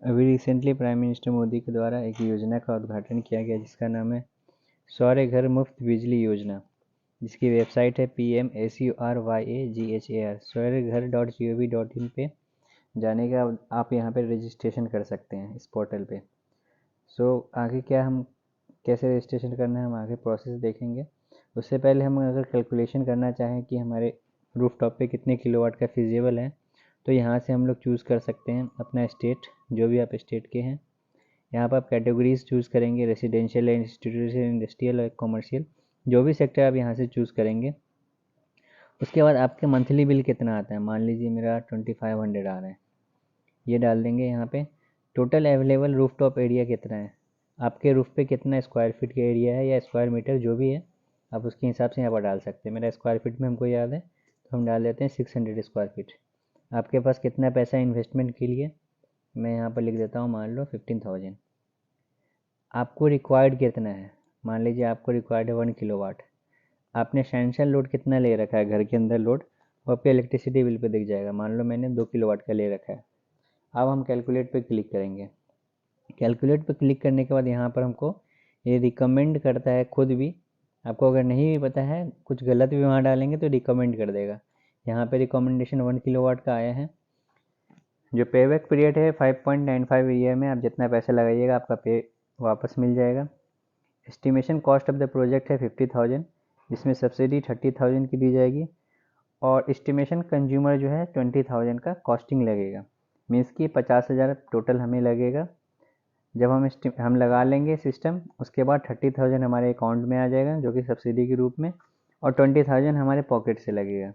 अभी recently prime minister Modi के द्वारा एक योजना का उद्घाटन किया गया जिसका नाम है सौर घर मुफ्त बिजली योजना, जिसकी वेबसाइट है PMSURYAGHAR saurghar.gov.in पे जाने का आप यहाँ पे रजिस्ट्रेशन कर सकते हैं इस पोर्टल पे। आगे क्या हम कैसे रजिस्ट्रेशन करना है हम आगे प्रोसेस देखेंगे। उससे पहले हम अगर कैलकुलेशन करना चाहें कि हमारे रूफटॉप पे कितने किलोवाट का फिजिबल है, तो यहाँ से हम लोग चूज़ कर सकते हैं अपना स्टेट, जो भी आप स्टेट के हैं। यहाँ पर आप कैटेगरीज चूज़ करेंगे, रेसिडेंशियल, इंस्टीट्यूशनल, इंडस्ट्रियल और कमर्शियल, जो भी सेक्टर आप यहाँ से चूज़ करेंगे। उसके बाद आपके मंथली बिल कितना आता है, मान लीजिए मेरा 2500 आ रहा है, ये डाल देंगे यहाँ पे। टोटल अवेलेबल रूफटॉप एरिया कितना है, आपके रूफ पे कितना स्क्वायर फीट का एरिया है या स्क्वायर मीटर जो भी है, आप उसके हिसाब से यहाँ पर डाल सकते हैं। मेरा स्क्वायर फीट में हमको याद है तो हम डाल देते हैं 600 स्क्वायर फीट। आपके पास कितना पैसा इन्वेस्टमेंट के लिए, मैं यहाँ पर लिख देता हूँ मान लो 15,000। आपको रिक्वायर्ड कितना है, मान लीजिए आपको रिक्वायर्ड है 1 किलोवाट। आपने सैंक्शन लोड कितना ले रखा है घर के अंदर लोड, वो आपके इलेक्ट्रिसिटी बिल पे दिख जाएगा। मान लो मैंने 2 किलोवाट का ले रखा है। अब हम कैलकुलेट पे क्लिक करेंगे। कैलकुलेट पे क्लिक करने के बाद यहाँ पर हमको ये रिकमेंड करता है खुद भी, आपको अगर नहीं भी पता है कुछ गलत भी वहाँ डालेंगे तो रिकमेंड कर देगा। यहाँ पे रिकमेंडेशन 1 किलोवाट का आया है। जो पेबैक पीरियड है 5.95 ईयर में आप जितना पैसा लगाइएगा आपका पे वापस मिल जाएगा। Estimation cost of the project है 50,000, जिसमें सब्सिडी 30,000 की दी जाएगी और एस्टिमेशन कंज्यूमर जो है 20,000 का कॉस्टिंग लगेगा। मीन्स कि 50,000 टोटल हमें लगेगा। जब हम लगा लेंगे सिस्टम, उसके बाद 30,000 हमारे अकाउंट में आ जाएगा जो कि सब्सिडी के रूप में, और 20,000 हमारे पॉकेट से लगेगा।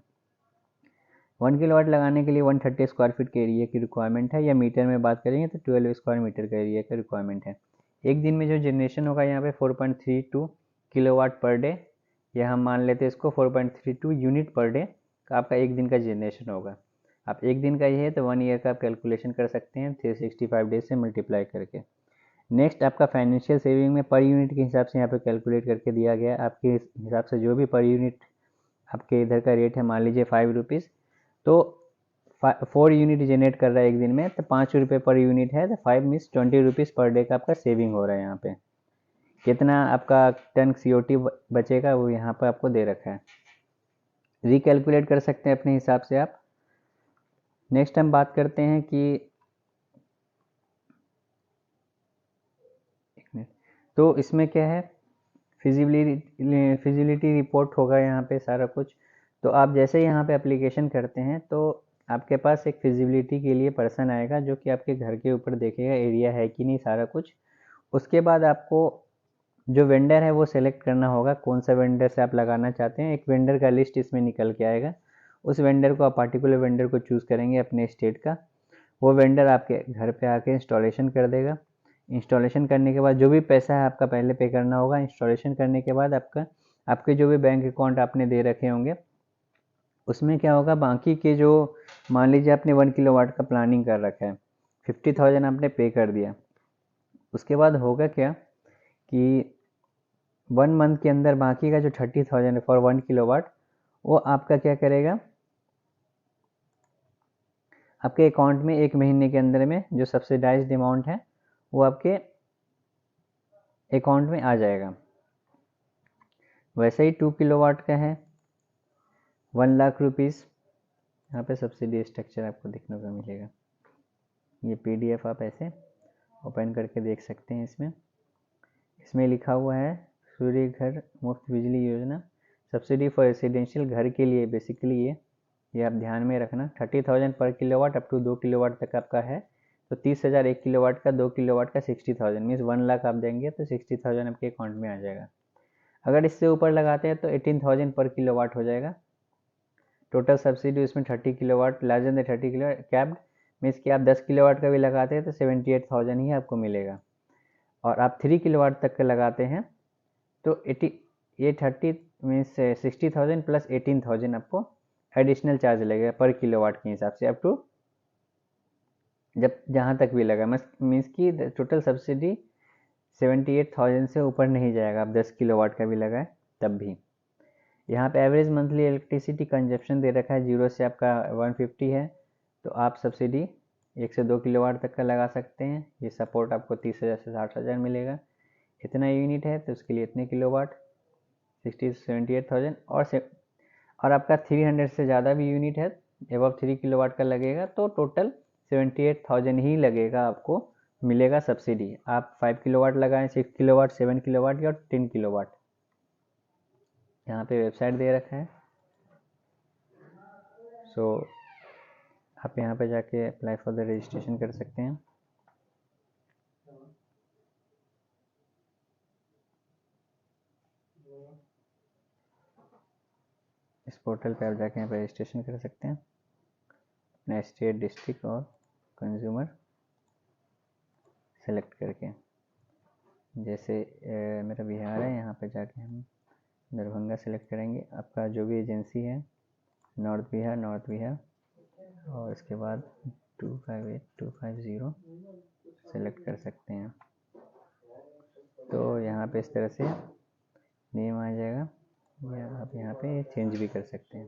1 किलोवाट लगाने के लिए 130 स्क्वायर फीट के एरिया की रिक्वायरमेंट है, या मीटर में बात करेंगे तो 12 स्क्वायर मीटर का एरिया का रिक्वायरमेंट है। एक दिन में जो जनरेशन होगा यहाँ पे 4.32 किलोवाट पर डे, या हम मान लेते हैं इसको 4.32 यूनिट पर डे का आपका एक दिन का जनरेशन होगा। आप एक दिन का ही है तो 1 ईयर का आप कैलकुलेशन कर सकते हैं 365 डेज से मल्टीप्लाई करके। नेक्स्ट आपका फाइनेंशियल सेविंग में पर यूनिट के हिसाब से यहाँ पे कैलकुलेट करके दिया गया है। आपके हिसाब से जो भी पर यूनिट आपके इधर का रेट है, मान लीजिए 5 रुपीज़, तो 4 यूनिट जनरेट कर रहा है एक दिन में तो 5 रुपये पर यूनिट है, तो 5 मीन्स 20 रुपीज़ पर डे का आपका सेविंग हो रहा है। यहाँ पे कितना आपका टन CO2 बचेगा वो यहाँ पर आपको दे रखा है। रिकैलकुलेट कर सकते हैं अपने हिसाब से आप। नेक्स्ट हम बात करते हैं कि तो इसमें क्या है, फिजिबिलिटी रिपोर्ट होगा यहाँ पे सारा कुछ। तो आप जैसे यहाँ पे एप्लीकेशन करते हैं तो आपके पास एक फिजिबिलिटी के लिए पर्सन आएगा जो कि आपके घर के ऊपर देखेगा एरिया है कि नहीं सारा कुछ। उसके बाद आपको जो वेंडर है वो सेलेक्ट करना होगा, कौन सा वेंडर से आप लगाना चाहते हैं। एक वेंडर का लिस्ट इसमें निकल के आएगा, उस वेंडर को आप पार्टिकुलर वेंडर को चूज़ करेंगे अपने स्टेट का। वो वेंडर आपके घर पे आके इंस्टॉलेशन कर देगा। इंस्टॉलेशन करने के बाद जो भी पैसा है आपका पहले पे करना होगा। इंस्टॉलेशन करने के बाद आपके जो भी बैंक अकाउंट आपने दे रखे होंगे उसमें क्या होगा, बाकी के जो मान लीजिए आपने 1 किलोवाट का प्लानिंग कर रखा है, 50,000 आपने पे कर दिया। उसके बाद होगा क्या कि 1 मंथ के अंदर बाकी का जो 30,000 है फॉर 1 किलोवाट, वो आपका क्या करेगा, आपके अकाउंट में एक महीने के अंदर में जो सब्सिडाइज्ड अमाउंट है वो आपके अकाउंट में आ जाएगा। वैसे ही 2 किलोवाट का है 1 लाख रुपीज़। यहाँ पे सब्सिडी स्ट्रक्चर आपको देखने को मिलेगा। ये PDF आप ऐसे ओपन करके देख सकते हैं। इसमें लिखा हुआ है सूर्य घर मुफ्त बिजली योजना, सब्सिडी फॉर रेसिडेंशियल घर के लिए। बेसिकली ये आप ध्यान में रखना। 30,000 पर किलोवाट अप टू 2 किलोवाट तक आपका है, तो 30,000 1 किलोवाट का, 2 किलोवाट का 60,000 मीन्स 1 लाख आप देंगे तो 60,000 आपके अकाउंट में आ जाएगा। अगर इससे ऊपर लगाते हैं तो 18,000 पर किलोवाट हो जाएगा। टोटल सब्सिडी उसमें 30 kilowatt less than 30 kilo capped, means कि आप 10 किलोवाट का भी लगाते हैं तो 78,000 ही आपको मिलेगा। और आप 3 किलोवाट तक का लगाते हैं तो 30 मीन्स 60,000 प्लस 18,000 आपको एडिशनल चार्ज लगेगा पर किलोवाट के हिसाब से, अप टू जब जहाँ तक भी लगा। मीन्स कि टोटल सब्सिडी 78,000 से ऊपर नहीं जाएगा, आप 10 किलोवाट का भी लगाए तब भी। यहाँ पे एवरेज मंथली इलेक्ट्रिसिटी कंजप्शन दे रखा है 0 से आपका 150 है, तो आप सब्सिडी 1 से 2 किलोवाट तक का लगा सकते हैं। ये सपोर्ट आपको 30,000 से 60,000 मिलेगा। इतना यूनिट है तो उसके लिए इतने किलोवाट 78,000। और आपका 300 से ज़्यादा भी यूनिट है, एबव 3 किलोवाट का लगेगा तो टोटल 78,000 ही लगेगा, आपको मिलेगा सब्सिडी। आप 5 किलोवाट लगाएं, 6 किलोवाट, 7 किलोवाट या 10 किलोवाट। यहाँ पे वेबसाइट दे रखा है। सो आप यहाँ पे जाके अप्लाई फॉर द रजिस्ट्रेशन कर सकते हैं। इस पोर्टल पे आप जाके यहाँ पे रजिस्ट्रेशन कर सकते हैं अपना स्टेट, डिस्ट्रिक्ट और कंज्यूमर सेलेक्ट करके। जैसे मेरा बिहार है, यहाँ पे जाके हम दरभंगा सेलेक्ट करेंगे। आपका जो भी एजेंसी है, नॉर्थ बिहार, और इसके बाद 258250 सेलेक्ट कर सकते हैं। तो यहाँ पे इस तरह से नेम आ जाएगा, या आप यहाँ पे चेंज भी कर सकते हैं।